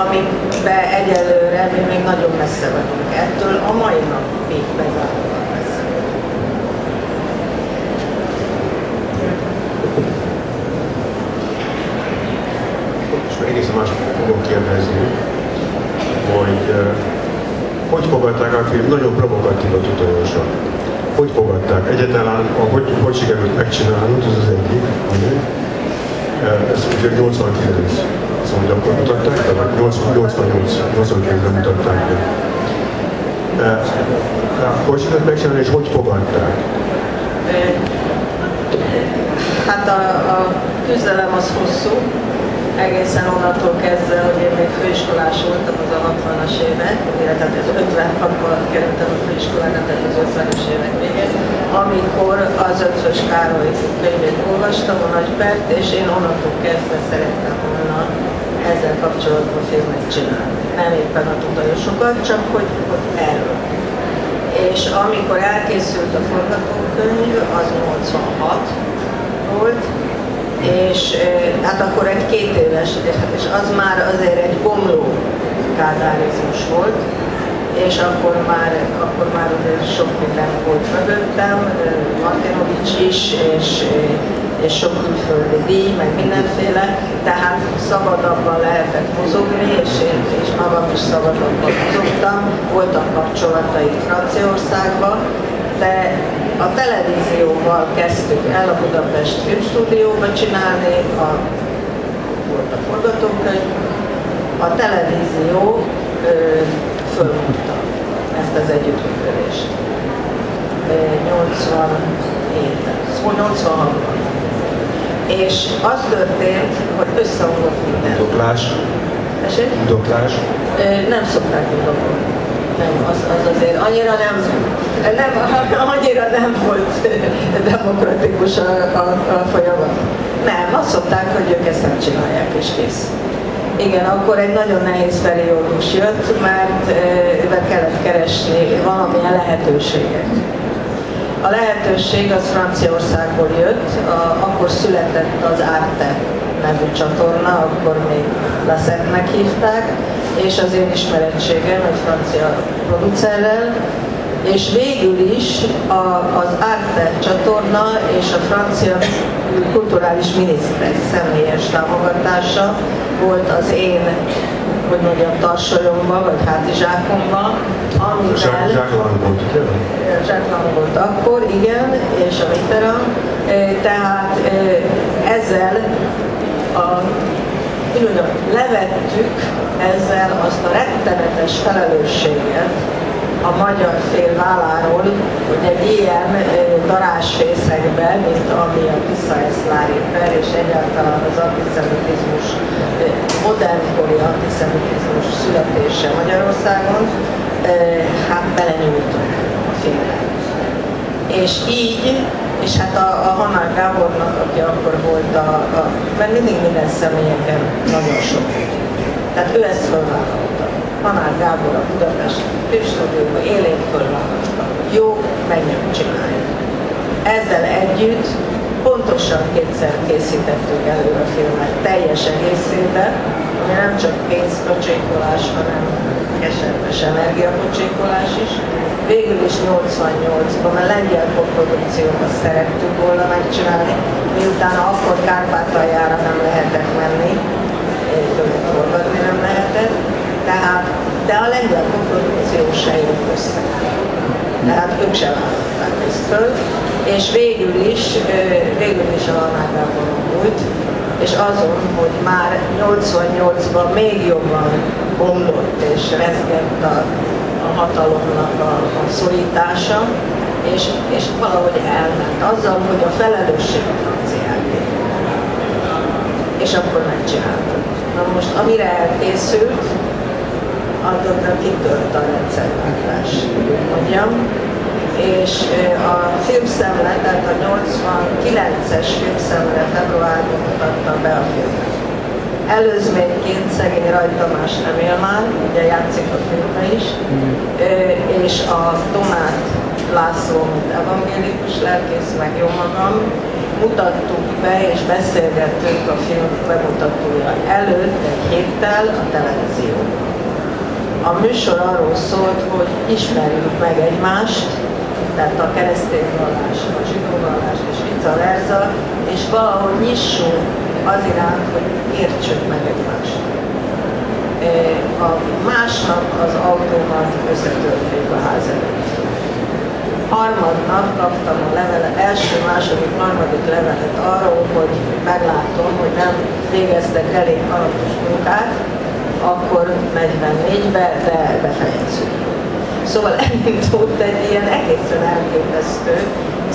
Speaker 1: amiben egyelőre mi még nagyon messze vagyunk. Ettől a mai nap még bezárólag messze.
Speaker 3: megkérdezni, hogy fogadták a film, nagyon provokatívat utolsó. Hogy fogadták? Egyáltalán, hogy sikerült megcsinálnod, ez az egyik. Ez ugye 89, szóval hogy akkor mutatták, vagy 89-ben mutatták be. Hogy sikerült megcsinálni, és hogy fogadták?
Speaker 1: Hát a küzdelem az hosszú, egészen onnantól kezdve, hogy én még főiskolás voltam az a 60-as évek, illetve az 56-ban kerültem a főiskolára, tehát az 50-es évek végén, amikor az Ötvös Károly könyvét olvastam, a Nagypert, és én onnantól kezdve szerettem volna ezzel kapcsolatban filmet csinálni. Nem éppen a tutajosokat, csak hogy erről. És amikor elkészült a forgatókönyv, az 86 volt, és hát akkor egy 2 éves, és az már azért egy bomló kádárizmus volt, és akkor már azért sok minden volt mögöttem, Martinovics is, és sok külföldi díj, meg mindenféle, tehát szabadabban lehetett mozogni, és magam is szabadabban mozogtam, voltak kapcsolataim Franciaországba, de a televízióval kezdtük el a Budapest Filmstúdióba csinálni, volt a forgatókönyv, a televízió fölmondta ezt az együttműködést. 86-ban. És az történt, hogy összeomlott minden.
Speaker 3: Doklás? Doklás?
Speaker 1: Nem szokták dokolni. Nem, az azért annyira nem volt demokratikus a folyamat. Nem, azt szokták, hogy ők ezt nem csinálják, és kész. Igen, akkor egy nagyon nehéz periódus jött, mert be kellett keresni valamilyen lehetőséget. A lehetőség az Franciaországból jött, akkor született az Arte nevű csatorna, akkor még Lassetnek hívták, és az én ismerettségem egy francia producerrel, és végül is az Arte csatorna és a francia kulturális miniszter személyes támogatása volt az én, hogy mondjam, tarsolyomba, vagy hátizsákomba, amivel... Jacques Lang volt akkor, igen, és a Mitterrand. Tehát ezzel levettük ezzel azt a rettenetes felelősséget a magyar fél válláról, hogy egy ilyen darázsfészekben, mint ami a Tisza-Eszlári per, és egyáltalán az antiszemitizmus, modernkori antiszemitizmus születése Magyarországon, hát belenyújtunk a filmbe. És így, és hát a Hanár Gábornak, aki akkor volt mert mindig minden személyeken nagyon sok. Tehát ő ezt fölvállalta. Hanár Gábor a Budapest Filmstúdióban élén fölvállalta. Jó, menjünk, csináljuk. Ezzel együtt pontosan 2-szer készítettük elő a filmet teljes egészében, ami nem csak pénzpocsékolás, hanem keserves energiapocsékolás is. Végül is 88-ban a lengyel koprodukcióban szerettük volna megcsinálni, miután akkor Kárpátaljára nem lehetett menni, forgatni nem lehetett, de a lengyel koprodukció se jött össze. Tehát ők sem vállalták ezt föl, és végül is a Hanár Gáboron múlt, és azon, hogy már 88-ban még jobban bomlott és rezgett a hatalomnak a szorítása, és valahogy elment azzal, hogy a felelősség a franciáké. És akkor megcsináltuk. Na most, amire elkészült, addigra kitört a rendszerváltás, mondjam, és a filmszemle, tehát a 89-es filmszemle februárban mutatta be a filmet. Előzményként szegény Rajt Tamás nem él már, ugye játszik a filmben is, és a Domát László, mint evangélikus lelkész, meg jó magam, mutattuk be és beszélgettünk a film bemutatója előtt egy héttel a televízióban. A műsor arról szólt, hogy ismerjük meg egymást, tehát a keresztény vallás, a zsidó vallás és vice versa, és valahogy nyissunk az iránt, hogy értsük meg egymást. A másnap az autómat összetörték a ház előtt. Harmadnap kaptam a levelet, első, második, harmadik levelet arról, hogy meglátom, hogy nem végeztek elég alapos munkát, akkor 44-be, de befejezzük. Szóval elindult egy ilyen egészen elképesztő,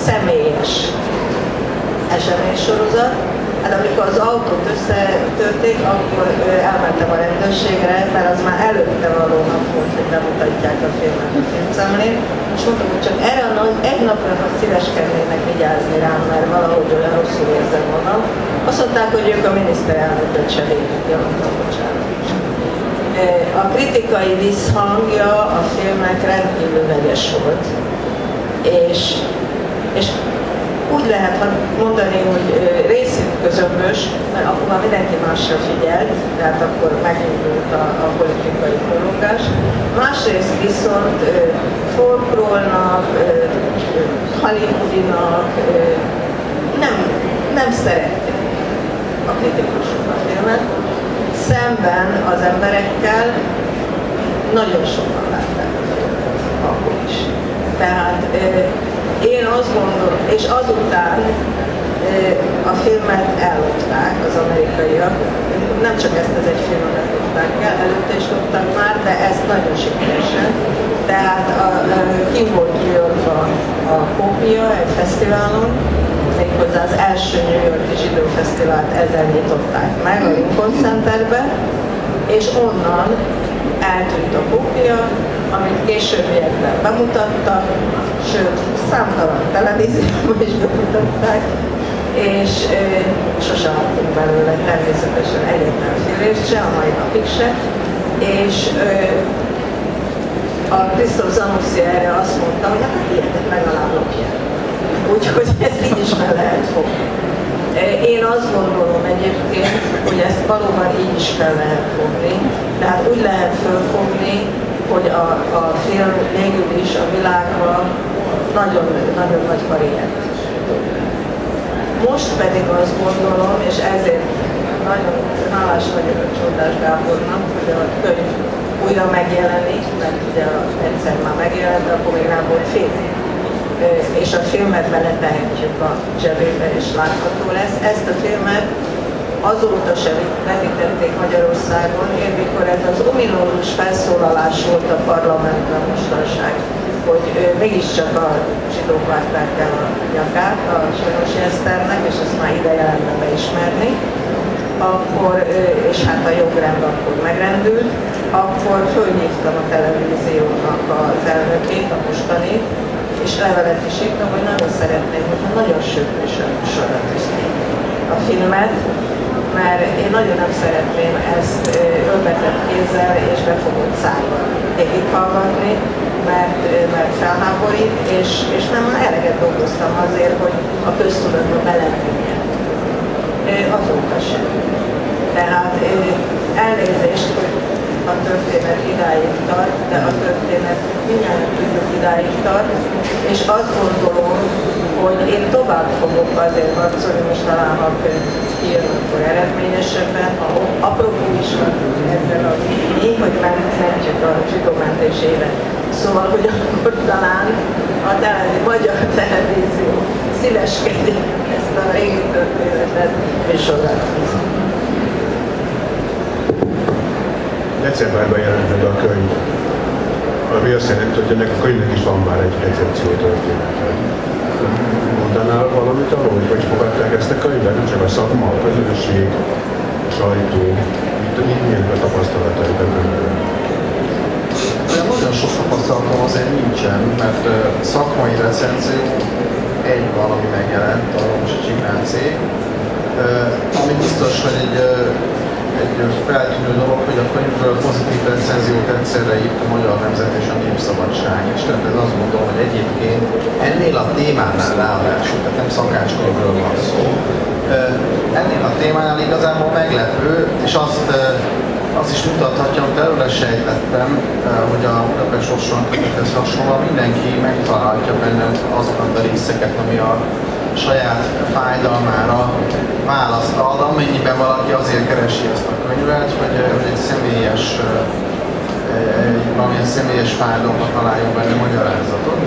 Speaker 1: személyes eseménysorozat. Hát amikor az autót összetörték, akkor elmentem a rendőrségre, mert az már előtte való nap volt, hogy bemutatják a filmet a filmszemlén, és mondtam, hogy csak erre egy napra, ha szíveskednének vigyázni rám, mert valahogy olyan rosszul érzem magam. Azt mondták, hogy ők a miniszterelnököt se végig, mondtam, bocsánat. A kritikai visszhangja a filmnek rendkívül vegyes volt, és úgy lehet mondani, hogy részint közömbös, mert akkor már mindenki másra figyelt, tehát akkor megindult a politikai forrongás. Másrészt viszont folklórnak, hollywoodinak nem szerették a kritikusok a filmet. Szemben az emberekkel nagyon sokan látták a filmet, akkor is. Tehát én azt gondolom, és azután a filmet ellopták az amerikaiak. Nem csak ezt az egy filmet lopták el, előtte is lopták már, de ezt nagyon sikeresen. Tehát ki volt New Yorkban a kópia egy fesztiválon, méghozzá az első New York-i zsidó fesztivált ezzel nyitották meg a Lincoln Centerbe, és onnan eltűnt a kópia, amit későbbiekben bemutattak, sőt, számtalan televízióban is bemutatták, és sose láttunk belőle természetesen egyetlen félést se, a mai napig se, és a Christoph Zanussi erre azt mondta, hogy hát ilyetet legalább lopják. Úgyhogy ezt így is fel lehet fogni. Én azt gondolom egyébként, hogy ezt valóban így is fel lehet fogni, tehát úgy lehet fölfogni, hogy a film végül is a világban nagyon nagy karriert. Most pedig azt gondolom, és ezért nagyon hálás vagyok a Csodás Gábornak, hogy a könyv újra megjelenik, mert ugye egyszer már megjelent, de akkor még nem volt film. És a filmet beletehetjük a zsebébe, és látható lesz. Ezt a filmet azóta sem vetítették Magyarországon, én mikor ez az ominózus felszólalás volt a parlamentben mostanság, hogy mégiscsak a zsidók vágták el a nyakát a Solymosi Eszternek, és ezt már ideje lenne beismerni, akkor, és hát a jogrend akkor megrendült, akkor fölhívtam a televíziónak az elnökét, a mostanit, és levelet is írtam, hogy nagyon szeretném, hogyha nagyon sürgősen sorra tűznék a filmet, mert én nagyon nem szeretném ezt ölbetett kézzel és befogott szájjal végighallgatni, mert felháborít, és nem eleget dolgoztam azért, hogy a köztudatba beleműnjen. Azóta sem. Tehát elnézést, hogy a történet idáig tart, de a történet mindjárt tudjuk idáig tart, és azt gondolom, hogy én tovább fogok azért harcolni, most talán ha a könyv kijön, akkor eredményesebben, apropó is van ezzel a mi, hogy mentjük a zsidómentés évet. Szóval, hogy akkor talán a magyar televízió szíveskedik ezt a régi történetet műsorra.
Speaker 3: Decemberben jelent meg a könyv, ami azt jelenti, hogy ennek a könyvnek is van már egy recepció története. Mondanál valamit arról, hogy fogadták ezt a könyvet? Nem csak a szakma, a közönség, a sajtó, milyen a tapasztalatai benne?
Speaker 2: Nagyon sok tapasztalatom azért nincsen, mert szakmai recenzió egy valami megjelent, a Romsi Csignáncé, ami biztos, hogy egy feltűnő dolog, hogy a könyvről pozitív recenziót egyszerre írt a Magyar Nemzet és a Népszabadság is. Tehát ez azt gondolom, hogy egyébként ennél a témánál ráadásul, tehát nem szakácskönyvről van szó, ennél a témánál igazából meglepő, és azt is mutathatja, amit előre sejtettem, hogy a Budapest Ostromán könyvekhez hasonlóan mindenki megtalálja benne azokat a részeket, ami a saját fájdalmára választ ad, amennyiben valaki azért keresi ezt a könyvet, hogy egy személyes, valamilyen személyes fájdalomra találjon benne magyarázatot.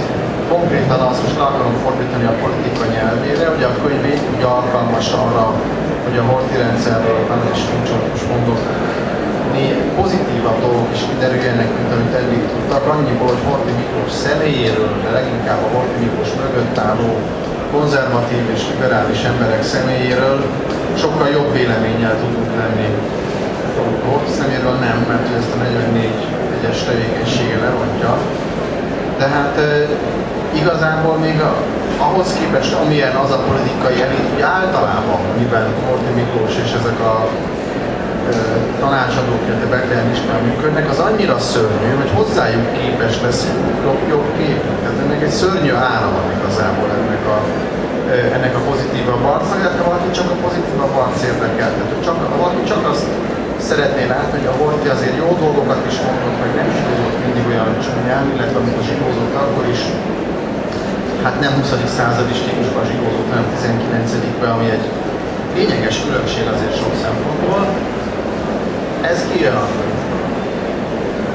Speaker 2: Konkrétan azt most le akarom fordítani a politika nyelvére, hogy a könyv úgy alkalmas arra, hogy a Horthy rendszerről, nem is most mondok, pozitívabb dolgok is kiderüljenek, mint amit eddig tudtak, annyiból, hogy Horthy Miklós személyéről, de leginkább a Horthy Miklós mögött álló konzervatív és liberális emberek személyéről sokkal jobb véleménnyel tudunk lenni. Horthy személyéről nem, mert ezt a 44 egyes tevékenysége lerontja. Tehát igazából még ahhoz képest, amilyen az a politikai elit, hogy általában, mivel Horthy Miklós és ezek a tanácsadók, illetve Beckler is már működnek, az annyira szörnyű, hogy hozzájuk képes lesz jobb kép. Tehát ennek egy szörnyű ára van igazából ennek a pozitívabb arcnak, illetve valaki csak a pozitívabb arc érdekel. Tehát valaki csak azt szeretné látni, hogy a Horthy azért jó dolgokat is mondott, meg nem zsidózott mindig olyan csúnyán, illetve amikor zsidózott, akkor is hát nem 20. századi stílusban zsidózott, hanem 19-ben, ami egy lényeges különbség azért sok szempontból. Ez kijön a könyvből.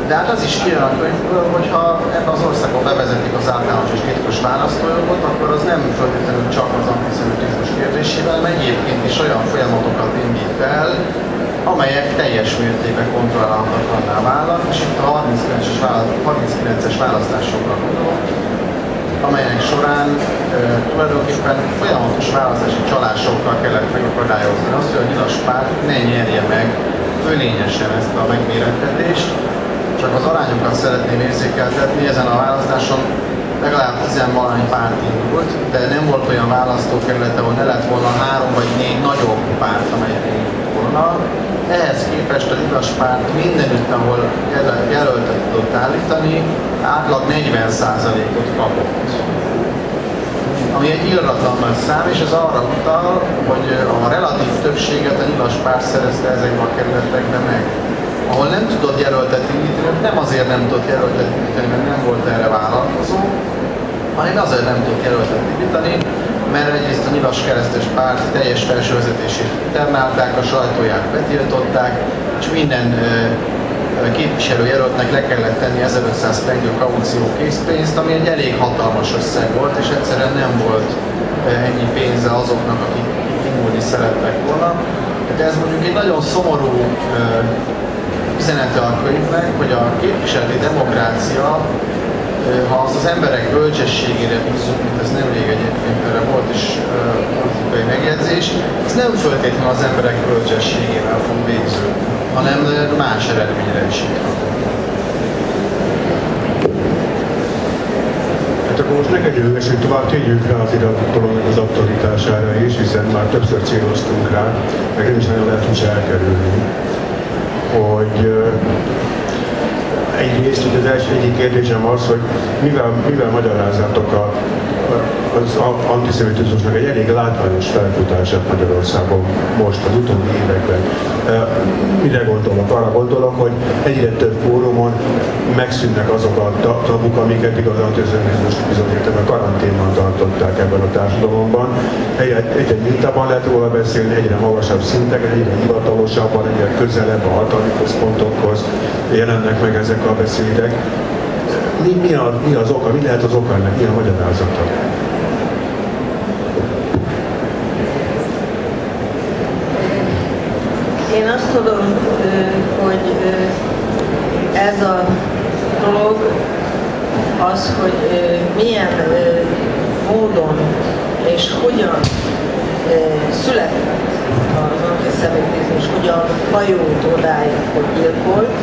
Speaker 2: De hát az is kijön a könyvből, hogyha ebben az országban bevezetik az általános és titkos választójogot, akkor az nem feltétlenül csak az antiszemitizmus kérdésével, hanem egyébként is olyan folyamatokat indít el, amelyek teljes mértékben kontrollálhatatlanná válnak, és itt a 39-es választásokra gondolok, amelynek során tulajdonképpen folyamatos választási csalásokkal kellett megakadályozni azt, hogy a nyilas párt ne nyerje meg fölényesen ezt a megmérettetést. Csak az arányokat szeretném érzékeltetni, ezen a választáson legalább 10-valahány párt indult, de nem volt olyan választókerület, ahol ne lett volna 3 vagy 4 nagyobb párt, amelyek indult volna. Ehhez képest a nyilas párt mindenütt, ahol jelöltet tudott állítani, átlag 40%-ot kapott. Ami egy irdatlan nagy szám, és ez arra utal, hogy a relatív többséget a nyilas párt szerezte ezekben a kerületekben meg. Ahol nem tudott jelöltet indítani, nem azért nem tudott jelöltet indítani, mert nem volt erre vállalkozó, hanem azért nem tudott jelöltet indítani, mert egyrészt a nyilas keresztes párt teljes felsővezetését internálták, a sajtóját betiltották, és minden képviselőjelöltnek le kellett tenni 1500 pengő kaució készpénzt, ami egy elég hatalmas összeg volt, és egyszerűen nem volt ennyi pénze azoknak, akik indulni szerettek volna. Tehát ez mondjuk egy nagyon szomorú üzenete a könyvnek, hogy a képviseleti demokrácia, ha azt az emberek bölcsességére bízzuk, mint ez nemrég egyébként erre volt is politikai megjegyzés, ez nem feltétlenül az emberek bölcsességével fog végződni, hanem más eredményre is juthatunk.
Speaker 3: Hát akkor most ne kerüljük tovább, tegyük rá az iratoknak az aktualitására is, hiszen már többször céloztunk rá, meg nem is nagyon lehet úgy elkerülni, hogy egyrészt, hogy az egyik kérdésem az, hogy mivel magyarázzátok az antiszemitizmusnak egy elég látványos felfutását Magyarországon most az utóbbi években. Mire gondolok? Arra gondolok, hogy egyre több fórumon megszűnnek azok a tabuk, amiket az antiszemitizmus bizonyítően karanténban tartották ebben a társadalomban. Egyre nyíltabban lehet róla beszélni, egyre magasabb szinteken, egyre hivatalosabban, egyre közelebb a hatalmi központokhoz jelennek meg ezek a beszédek. Mi az oka? Mi lehet az oka ennek? Mi a magyarázata?
Speaker 1: Én azt tudom, hogy ez a dolog az, hogy milyen módon és hogyan született az antiszemitizmus, hogyan hajolt odáig, hogy gyilkolt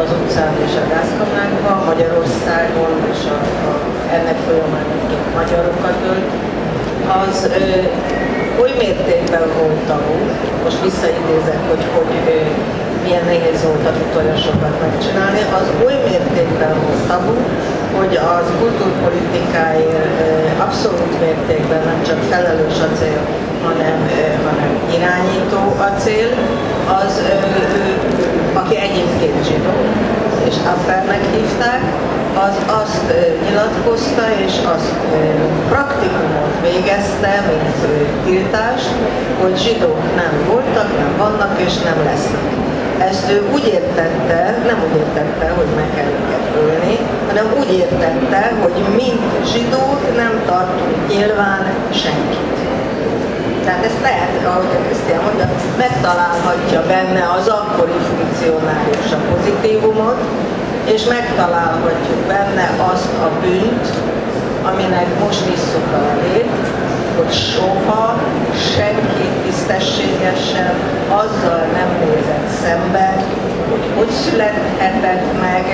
Speaker 1: az utcán és a gázkamrákban, Magyarországon, és ennek folyamán magyarokat ölt, az oly mértékben volt tabu, most visszaidézek, hogy milyen nehéz volt a utoljásokat megcsinálni, az oly mértékben volt tabu, hogy az kultúrpolitikáért abszolút mértékben nem csak felelős a cél, hanem irányító a cél, az, aki egyébként zsidó, és Appernek hívták, az azt nyilatkozta, és azt praktikumot végezte, mint tiltást, hogy zsidók nem voltak, nem vannak és nem lesznek. Ezt ő úgy értette, nem úgy értette, hogy meg kell őket ölni, hanem úgy értette, hogy mint zsidók nem tartunk nyilván senkit. Tehát ezt lehet, ahogy a Krisztián mondta, megtalálhatja benne az akkori funkcionárius a pozitívumot, és megtalálhatjuk benne azt a bűnt, aminek most isszuk a levét, hogy soha senki tisztességesen azzal nem nézett szembe, hogy születhetett meg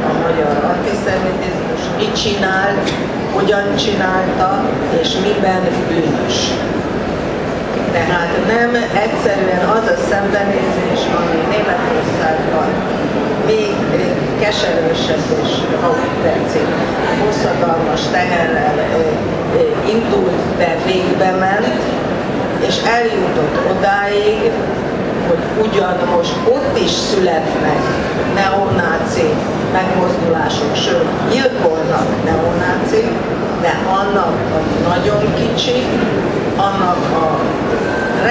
Speaker 1: a magyar antiszemitizmus, mit csinált, hogyan csinálta, és miben bűnös. Tehát nem egyszerűen az a szembenézés, ami Németországban még keserősebb és tetszik, hosszadalmas teherrel indult, de végbe ment, és eljutott odáig, hogy ugyan most ott is születnek neonáci megmozdulások, sőt, gyilkolnak neonácik, de annak a nagyon kicsi, annak a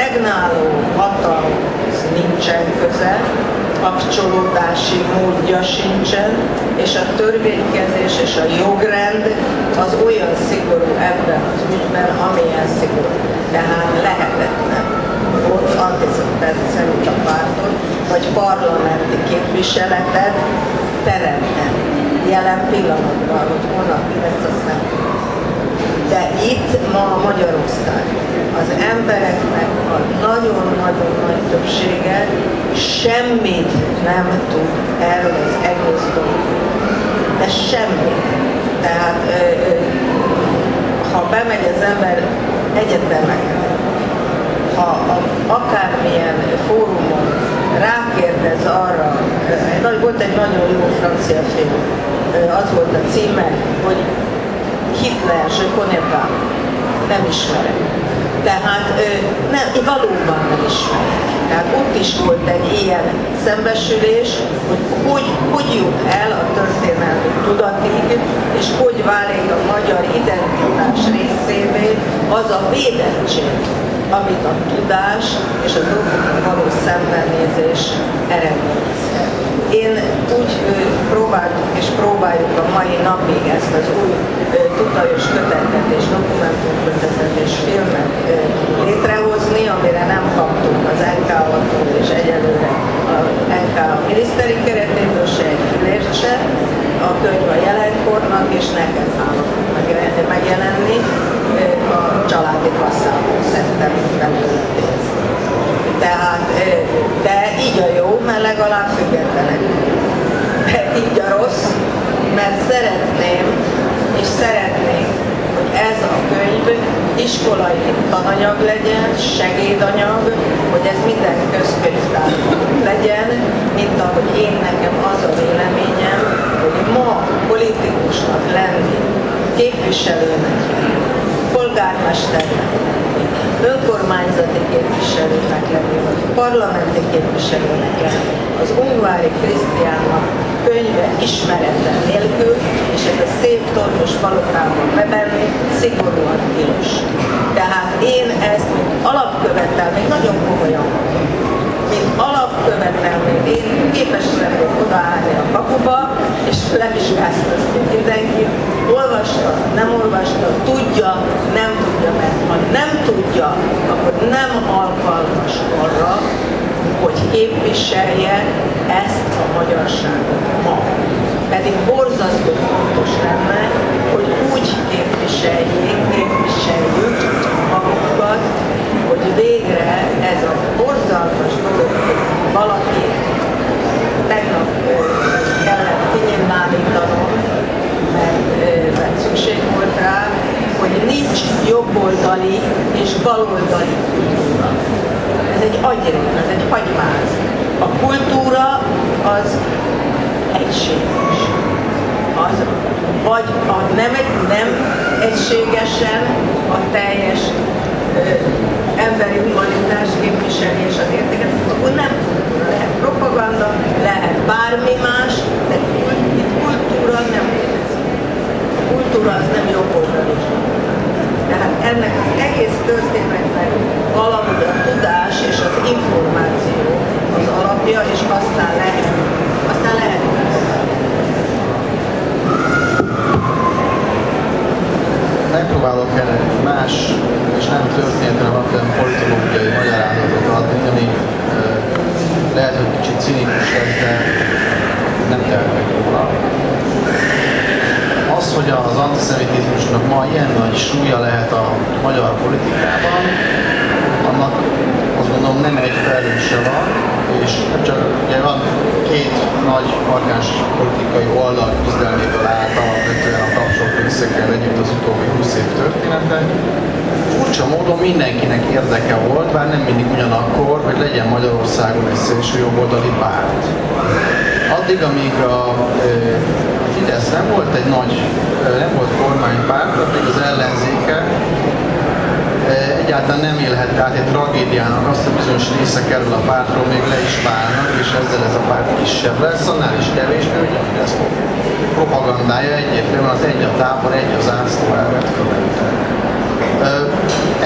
Speaker 1: regnáló hatalomhoz nincsen köze, kapcsolódási módja sincsen, és a törvénykezés és a jogrend az olyan szigorú ebben az ügyben, amilyen szigorú. Tehát lehetetlen ott antiszemita pártot, vagy parlamenti képviseletet teremteni. Jelen pillanatban, hogy holnap mi lesz, azt nem tudom. De itt ma Magyarország az embereknek a nagyon-nagyon nagy többsége semmit nem tud erről az egész dologról. De semmit. Tehát ha bemegy az ember egyetemekre, ha akármilyen fórumon rákérdez arra, volt egy nagyon jó francia film, az volt a címe, hogy Hitler, je connais pas, nem ismerem. Tehát valóban nem ismerem. Tehát ott is volt egy ilyen szembesülés, hogy jut el a történelmi tudatig, és hogy válik a magyar identitás részévé az a védettség, amit a tudás és a dolgokra való szembenézés eredményezhet. Én úgy próbáltuk és próbáljuk a mai napig ezt az új tutajos kötetet és dokumentumkötetet és filmet létrehozni, amire nem kaptunk az NK-tól és egyelőre a NK miniszteri keretéből se egy fillért se. A könyv a jelenkornak, és nekem állok megjelenni a családi kasszából szedtem belőle pénzt. Tehát, de így a jó, mert legalább függetlenek. De így a rossz, mert szeretném, és szeretnék, hogy ez a könyv iskolai tananyag legyen, segédanyag, hogy ez minden közkönyvtárban legyen, mint ahogy én nekem az a véleményem, hogy ma politikusnak lenni, képviselőnek lenni, polgármesternek lenni, önkormányzati képviselőnek lenni, vagy parlamenti képviselőnek lenni, az Ungvári Krisztiánnak könyve ismerete nélkül, és ez a szép tornyos palotában bebenni, szigorúan tilos. Tehát én ezt, mint alapkövetelmény, nagyon komolyan mondom, mint alapkövetelmény, én képes lennék odaállni a kapuba, és levizsgáztatni mindenkit, olvasta, nem olvasta, tudja, nem tudja, mert ha nem tudja, akkor nem alkalmas arra, hogy képviselje ezt a magyarságot ma. Pedig borzasztó fontos lenne, hogy úgy képviseljük magunkat, hogy végre ez a borzalmas dolog, hogy valaki tegnap kellett kinyilvánítanom, mert szükség volt rá, hogy nincs jobboldali és baloldali kultúra. Ez egy agyrém, ez egy hagymáz. A kultúra az egységes. Az, vagy nem egységesen a teljes emberi humanitás képviselés az értéket, akkor nem kultúra. Lehet propaganda, lehet bármi más, de valahogy a tudás és az információ az alapja, és aztán lehet.
Speaker 2: Megpróbálok erre más és nem történetre alapján politológiai magyarázatot adni, ami lehet, hogy kicsit cinikus lesz, de nem tehetek róla. Az, hogy az antiszemitizmusnak ma ilyen nagy súlya lehet a magyar politikában, annak azt gondolom nem egy felelőse van, és csak ugye van két nagy markáns politikai oldal küzdelméből állt alapvetően a kapcsolat összekkel együtt az utóbbi 20 év története. Furcsa módon mindenkinek érdeke volt, bár nem mindig ugyanakkor, hogy legyen Magyarországon egy szélsőjobboldali párt. Addig, amíg a Fidesz nem volt egy nagy, nem volt kormánypárt, addig az ellenzéke egyáltalán nem élhet át egy tragédiának, azt a bizonyos részek erről a pártról még le is válnak, és ezzel ez a párt kisebb lesz, annál is kevésbé, hogy a Fidesz propagandája egyértelműen az egy a tábor, egy az zászló elvet követte.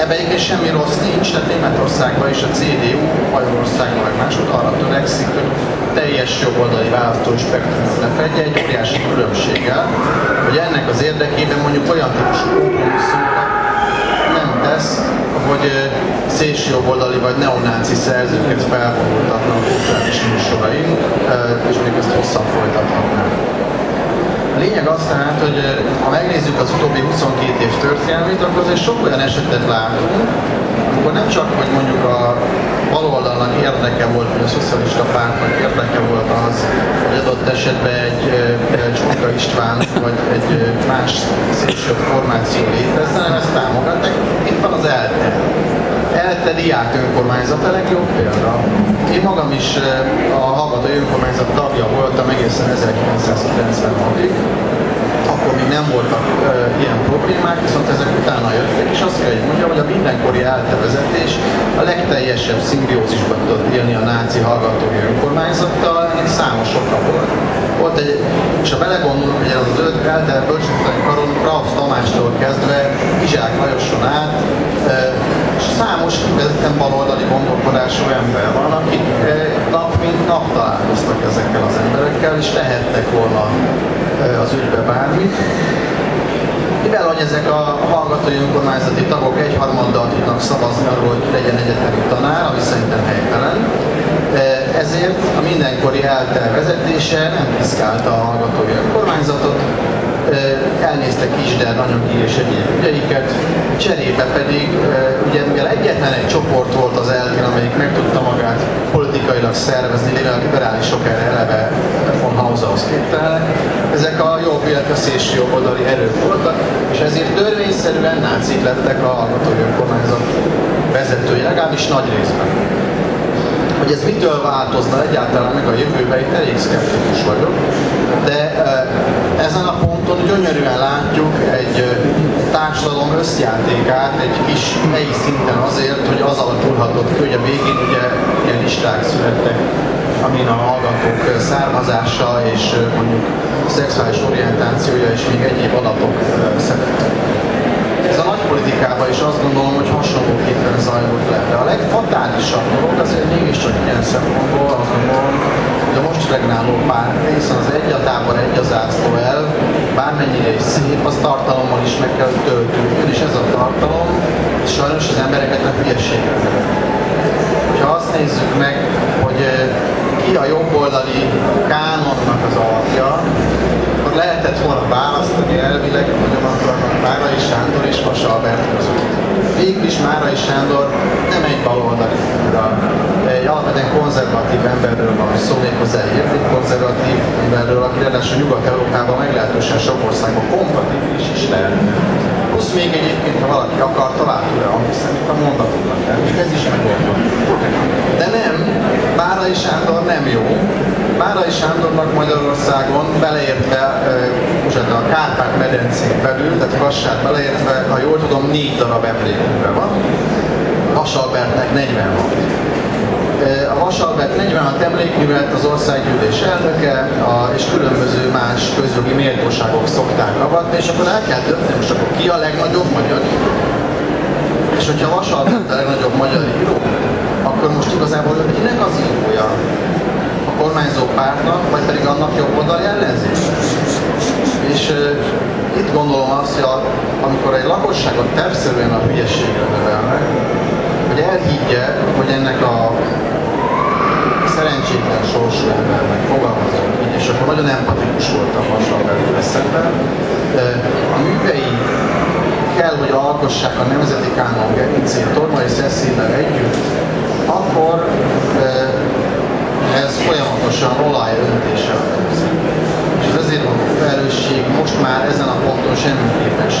Speaker 2: Ebben egyébként semmi rossz nincs, tehát Németországban is a CDU, Magyarországban meg másod arra törekszik, hogy teljes jobboldali választói spektrumot lefedje egy óriási különbséggel, hogy ennek az érdekében mondjuk olyan típusú kompromisszumokat nem tesz, hogy szélsőjobboldali vagy neonáci szerzőket felvonultatnak a kulturális műsorain, és még ezt hosszan folytathatnánk. A lényeg az tehát, hogy ha megnézzük az utóbbi 22 év történelmét, akkor azért sok olyan esetet látunk, akkor nem csak, hogy mondjuk a baloldalnak érdeke volt, vagy a szocialista pártnak érdeke volt az, hogy adott esetben egy Csonka István vagy egy más szélső formáció létezzen, hanem ezt támogatták. Itt van az ELTE. ELTE diák önkormányzat a legjobb példa. Én magam is a hallgatói önkormányzat tagja voltam egészen 1996-ig. Akkor még nem voltak ilyen problémák, viszont ezek utána jöttek, és azt kell, hogy mondjam, hogy a mindenkori ELTE vezetés a legteljesebb szimbiózisban tudott élni a náci hallgatói önkormányzattal, ennek számos oka volt. Volt egy, és ha belegondolunk, hogy ez az ELTE bölcsőtani karon Krausz Tamástól kezdve Izsák Lajoson át, és számos kifejezetten baloldali gondolkodású ember van, akik nap mint nap találkoztak ezekkel az emberekkel, és tehettek volna az ügybe bármit. Mivel, hogy ezek a hallgatói önkormányzati tagok egyharmaddal tudnak szavazni arról, hogy legyen egyetemi tanár, ami szerintem helytelen, ezért a mindenkori ELTE vezetése nem piszkálta a hallgatói önkormányzatot, elnézte Kisder anyagi és egyéb ügyeiket, cserébe pedig, ugye mivel egyetlen egy csoport volt az ELTE-n, amelyik meg tudta magát politikailag szervezni, mivel a liberálisok erre eleve von Hauserhoz képtelenek, ezek a jobb, illetve szélső jobboldali erők voltak, és ezért törvényszerűen nácik lettek a hallgatói önkormányzat vezetői, legalábbis nagy részben. Hogy ez mitől változna egyáltalán meg a jövőben, itt elég szkeptikus vagyok, de ezen a ponton gyönyörűen látjuk egy társadalom összjátékát egy kis helyi szinten azért, hogy az alakulhatott ki, hogy a végén ugye ilyen listák születtek, amin a hallgatók származása és mondjuk szexuális orientációja és még egyéb adatok szerepelnek. Ez a nagy politikában is azt gondolom, hogy hasonlóképpen zajlott le. De a legfatálisabb dolog azért mégiscsak ilyen szempontból azt gondolom, hogy a most regnáló párt, hiszen az egy a tábor, egy az zászló elv, bármennyire is szép, az tartalommal is meg kell töltődjön, és ez a tartalom sajnos az embereket a hülyeségre vezet. Ha azt nézzük meg, hogy ki a jobboldali kánonnak az alapja, akkor lehetett volna választani elvileg, hogy akarnak Márai Sándor és Vas Albert között. Végül is Márai Sándor nem egy baloldali figura, egy alapvetően konzervatív emberről van szó, méghozzá egy értékkonzervatív emberről, aki ráadásul Nyugat-Európában meglehetősen sok országban kompatibilis is lehet. Plusz még egyébként, ha valaki akar, talál tőle antiszemita mondatokat, és ez is megoldva. De nem, Márai Sándor nem jó. Márai Sándornak Magyarországon beleértve, a Kárpát-medencén belül, tehát Kassát beleértve, ha jól tudom, 4 darab emlékműve van. Vas Albertnek 40 van. A Vas Albert 46 emlékművet az országgyűlés elnöke és különböző más közjogi méltóságok szokták avatni, és akkor el kell dönteni, most akkor ki a legnagyobb magyar? És hogyha Vasal a legnagyobb magyar író, akkor most igazából ő kinek az írója? A kormányzó pártnak, vagy pedig annak jobb oldali ellenzéknek? És itt gondolom azt, hogy amikor egy lakosságot tervszerűen a hülyeségre nevelnek, hogy elhiggye, hogy ennek a szerencsétlen sorsú embernek fogalmazunk így, és akkor nagyon empatikus voltam Vasal velük szemben. A művei kell, hogy alkossák a Nemzeti Kánon gerincét Tormai Cecillel együtt, akkor ez folyamatosan olajöntéssel. És ezért van a felelősség most már ezen a ponton semmiképpen sem